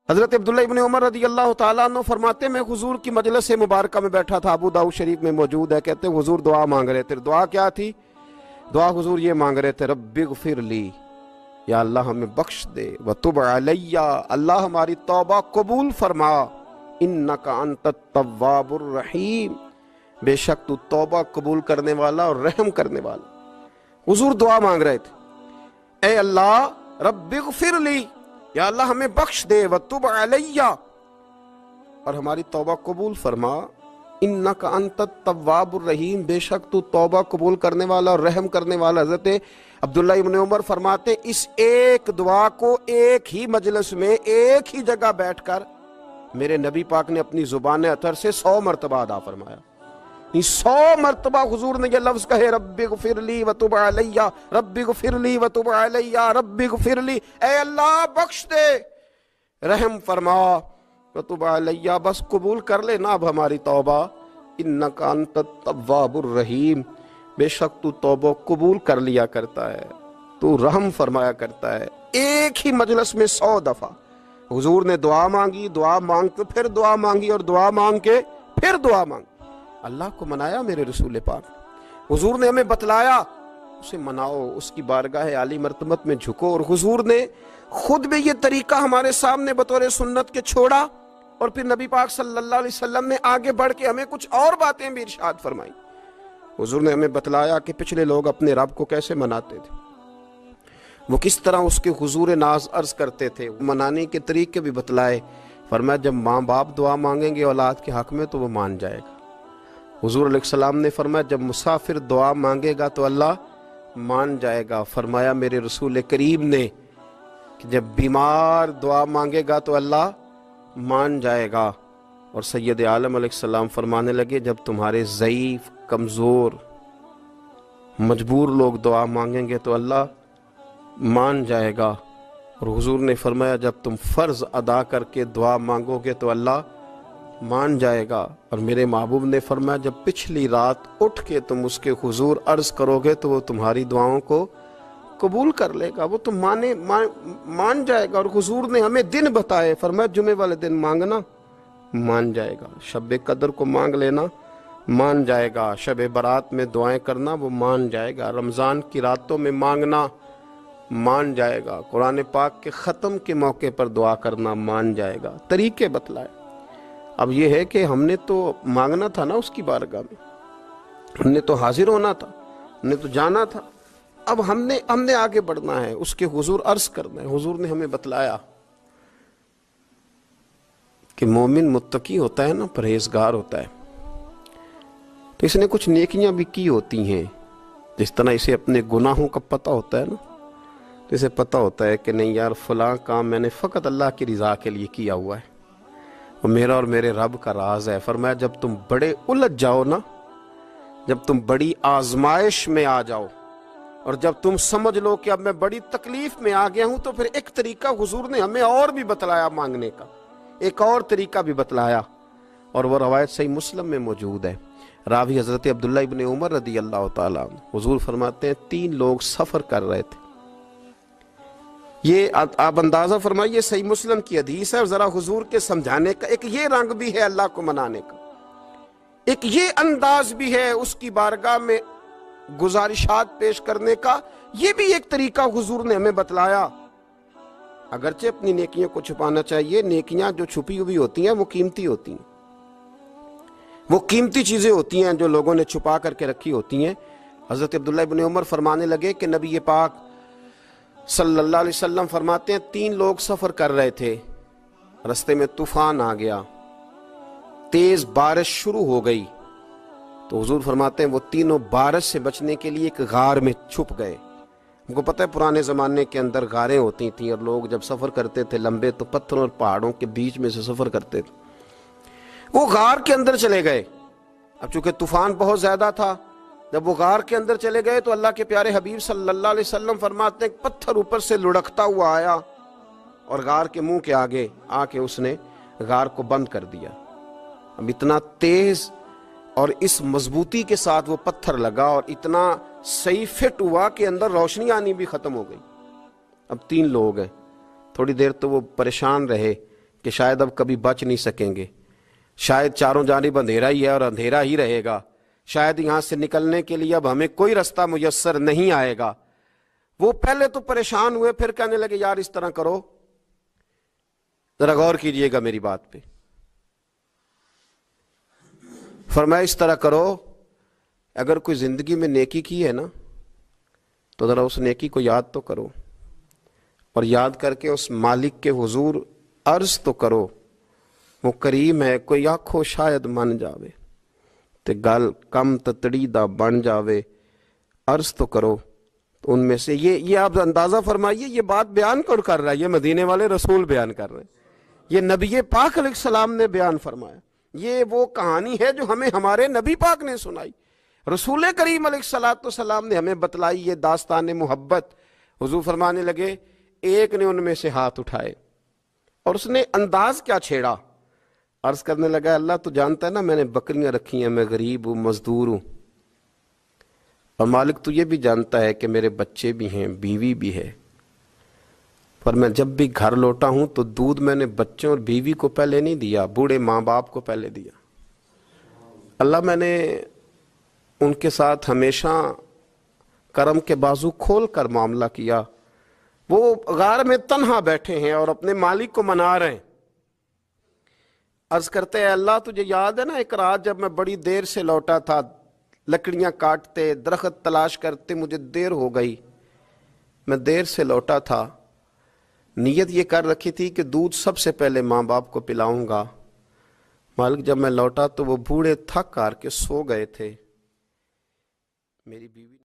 حضرت عبداللہ ابن عمر رضی اللہ تعالیٰ عنہ فرماتے میں حضور کی مجلس مبارکہ میں بیٹھا تھا، ابو داؤد شریف میں موجود ہے، کہتے ہیں حضور دعا مانگ رہے تھے۔ دعا کیا تھی؟ دعا حضور یہ مانگ رہے تھے، رب اغفر لی، یا اللہ ہمیں بخش دے، وتب علی، اللہ ہماری توبہ قبول فرما، انک انت التواب الرحیم، بے شک تو توبہ قبول کرنے والا اور رحم کرنے والا۔ حضور دعا مانگ رہے تھے، اے اللہ رب اغفر لی، یا اللہ ہمیں بخش دے، وتب علی، اور ہماری توبہ قبول فرما، انک انت التواب الرحیم، بے شک تو توبہ قبول کرنے والا اور رحم کرنے والا۔ حضرت عبداللہ ابن عمر فرماتے اس ایک دعا کو ایک ہی مجلس میں ایک ہی جگہ بیٹھ کر میرے نبی پاک نے اپنی زبان اطہر سے 100 مرتبہ ادا فرمایا۔ 100 مرتبہ حضور نے یہ لفظ کہے، رب اغفر لی وتب علی، رب اغفر لی وتب علی، رب اغفر لی، اے اللہ بخش دے، رحم فرما، وتب علی، بس قبول کر لے نا اب ہماری توبہ، انک انت التواب الرحیم، بے شک تو توبہ قبول کر لیا کرتا ہے، تو رحم فرمایا کرتا ہے۔ ایک ہی مجلس میں 100 دفعہ حضور نے دعا مانگی، دعا مانگ کے پھر دعا مانگی، اور دعا مانگ کے پھر دعا مانگی۔ اللہ کو منایا میرے رسول پاک، حضور نے ہمیں بتلایا، اسے مناؤ، اس کی بارگاہ عالی مرتبت میں جھکو، اور حضور نے خود بھی یہ طریقہ ہمارے سامنے بطور سنت کے چھوڑا، اور پھر نبی پاک صلی اللہ علیہ وسلم نے آگے بڑھ کے ہمیں کچھ اور باتیں بھی ارشاد فرمائی۔ حضور نے ہمیں بتلایا کہ پچھلے لوگ اپنے رب کو کیسے مناتے تھے، وہ کس طرح اس کے حضور ناز عرض کرتے تھے، منانے کے طریقے بھی بتلائے۔ فرمایا جب ماں باپ دعا مانگیں گے اولاد کے حق میں تو وہ مان جائے گا۔ حضور علیہ السلام نے فرمایا جب مسافر دعا مانگے گا تو اللہ مان جائے گا۔ فرمایا میرے رسول کریم نے کہ جب بیمار دعا مانگے گا تو اللہ مان جائے گا۔ اور سید عالم علیہ السلام فرمانے لگے جب تمہارے ضعیف، کمزور، مجبور لوگ دعا مانگیں گے تو اللہ مان جائے گا۔ اور حضور نے فرمایا جب تم فرض ادا کر کے دعا مانگو گے تو اللہ مان جائے گا۔ اور میرے محبوب نے فرمایا جب پچھلی رات اٹھ کے تم اس کے حضور عرض کرو گے تو وہ تمہاری دعاؤں کو قبول کر لے گا، وہ تم مان جائے گا۔ اور حضور نے ہمیں دن بتائے، فرمایا جمعے والے دن مانگنا مان جائے گا، شب قدر کو مانگ لینا مان جائے گا، شب برات میں دعائیں کرنا وہ مان جائے گا، رمضان کی راتوں میں مانگنا مان جائے گا، قرآن پاک کے ختم کے موقع پر دعا کرنا مان جائے گا۔ طریقے بتلائے۔ اب یہ ہے کہ ہم نے تو مانگنا تھا نا اس کی بارگاہ میں، ہم نے تو حاضر ہونا تھا، ہم نے تو جانا تھا، اب ہم نے آگے بڑھنا ہے، اس کے حضور عرض کرنا ہے۔ حضور نے ہمیں بتلایا کہ مومن متقی ہوتا ہے نا، پرہیزگار ہوتا ہے، تو اس نے کچھ نیکیاں بھی کی ہوتی ہیں، جس طرح اسے اپنے گناہوں کا پتہ ہوتا ہے نا، تو اسے پتہ ہوتا ہے کہ نہیں یار فلاں کام میں نے فقط اللہ کی رضا کے لیے کیا ہوا ہے، وہ میرا اور میرے رب کا راز ہے۔ فرمایا جب تم بڑے الجھ جاؤ نا، جب تم بڑی آزمائش میں آ جاؤ، اور جب تم سمجھ لو کہ اب میں بڑی تکلیف میں آ گیا ہوں، تو پھر ایک طریقہ حضور نے ہمیں اور بھی بتلایا مانگنے کا، ایک اور طریقہ بھی بتلایا، اور وہ روایت صحیح مسلم میں موجود ہے۔ راوی حضرت عبداللہ ابن عمر رضی اللہ تعالیٰ عنہ، حضور فرماتے ہیں 3 لوگ سفر کر رہے تھے، یہ آپ اندازہ فرمائیے صحیح مسلم کی حدیث ہے، اور ذرا حضور کے سمجھانے کا ایک یہ رنگ بھی ہے اللہ کو منانے کا، ایک یہ انداز بھی ہے اس کی بارگاہ میں گزارشات پیش کرنے کا، یہ بھی ایک طریقہ حضور نے ہمیں بتلایا۔ اگرچہ اپنی نیکیوں کو چھپانا چاہیے، نیکیاں جو چھپی ہوئی ہوتی ہیں وہ قیمتی ہوتی ہیں، وہ قیمتی چیزیں ہوتی ہیں جو لوگوں نے چھپا کر کے رکھی ہوتی ہیں۔ حضرت عبداللہ ابن عمر فرمانے لگے کہ نبی پاک صلی اللہ علیہ وسلم فرماتے ہیں 3 لوگ سفر کر رہے تھے، رستے میں طوفان آ گیا، تیز بارش شروع ہو گئی، تو حضور فرماتے ہیں وہ تینوں بارش سے بچنے کے لیے ایک غار میں چھپ گئے۔ ہم کو پتہ ہے پرانے زمانے کے اندر غاریں ہوتی تھیں، اور لوگ جب سفر کرتے تھے لمبے تو پتھروں اور پہاڑوں کے بیچ میں سے سفر کرتے تھے، وہ غار کے اندر چلے گئے۔ اب چونکہ طوفان بہت زیادہ تھا، جب وہ غار کے اندر چلے گئے تو اللہ کے پیارے حبیب صلی اللہ علیہ وسلم فرماتے ہیں پتھر اوپر سے لڑکتا ہوا آیا اور غار کے منہ کے آگے آ کے اس نے غار کو بند کر دیا۔ اب اتنا تیز اور اس مضبوطی کے ساتھ وہ پتھر لگا اور اتنا صحیح فٹ ہوا کہ اندر روشنی آنی بھی ختم ہو گئی۔ اب 3 لوگ ہیں، تھوڑی دیر تو وہ پریشان رہے کہ شاید اب کبھی بچ نہیں سکیں گے, شاید چاروں جانب اندھیرا ہی ہے اور اندھیرا ہی رہے گا, شاید یہاں سے نکلنے کے لیے اب ہمیں کوئی رستہ میسر نہیں آئے گا. وہ پہلے تو پریشان ہوئے, پھر کہنے لگے یار اس طرح کرو, ذرا غور کیجئے گا میری بات پہ. فرمایا اس طرح کرو, اگر کوئی زندگی میں نیکی کی ہے نا تو ذرا اس نیکی کو یاد تو کرو, اور یاد کر کے اس مالک کے حضور عرض تو کرو, وہ کریم ہے, کوئی آنکھو شاید من جاوے تے گل کم تتڑی دا بن جاوے, عرض تو کرو. تو ان میں سے یہ آپ اندازہ فرمائیے, یہ بات بیان کون کر رہا ہے؟ یہ مدینے والے رسول بیان کر رہے ہیں, یہ نبی پاک علیہ السلام نے بیان فرمایا. یہ وہ کہانی ہے جو ہمیں ہمارے نبی پاک نے سنائی, رسول کریم علیہ السلام نے ہمیں بتلائی, یہ داستان محبت. حضور فرمانے لگے, ایک نے ان میں سے ہاتھ اٹھائے اور اس نے انداز کیا چھیڑا, عرض کرنے لگا اللہ تو جانتا ہے نا میں نے بکریاں رکھی ہیں, میں غریب ہوں, مزدور ہوں, اور مالک تو یہ بھی جانتا ہے کہ میرے بچے بھی ہیں, بیوی بھی ہے, پر میں جب بھی گھر لوٹا ہوں تو دودھ میں نے بچوں اور بیوی کو پہلے نہیں دیا, بوڑھے ماں باپ کو پہلے دیا. اللہ میں نے ان کے ساتھ ہمیشہ کرم کے بازو کھول کر معاملہ کیا. وہ غار میں تنہا بیٹھے ہیں اور اپنے مالک کو منا رہے ہیں. عرض کرتے ہیں اللہ تجھے یاد ہے نا ایک رات جب میں بڑی دیر سے لوٹا تھا, لکڑیاں کاٹتے, درخت تلاش کرتے, مجھے دیر ہو گئی, میں دیر سے لوٹا تھا, نیت یہ کر رکھی تھی کہ دودھ سب سے پہلے ماں باپ کو پلاؤں گا. مالک جب میں لوٹا تو وہ بوڑھے تھک کر کے سو گئے تھے. میری بیوی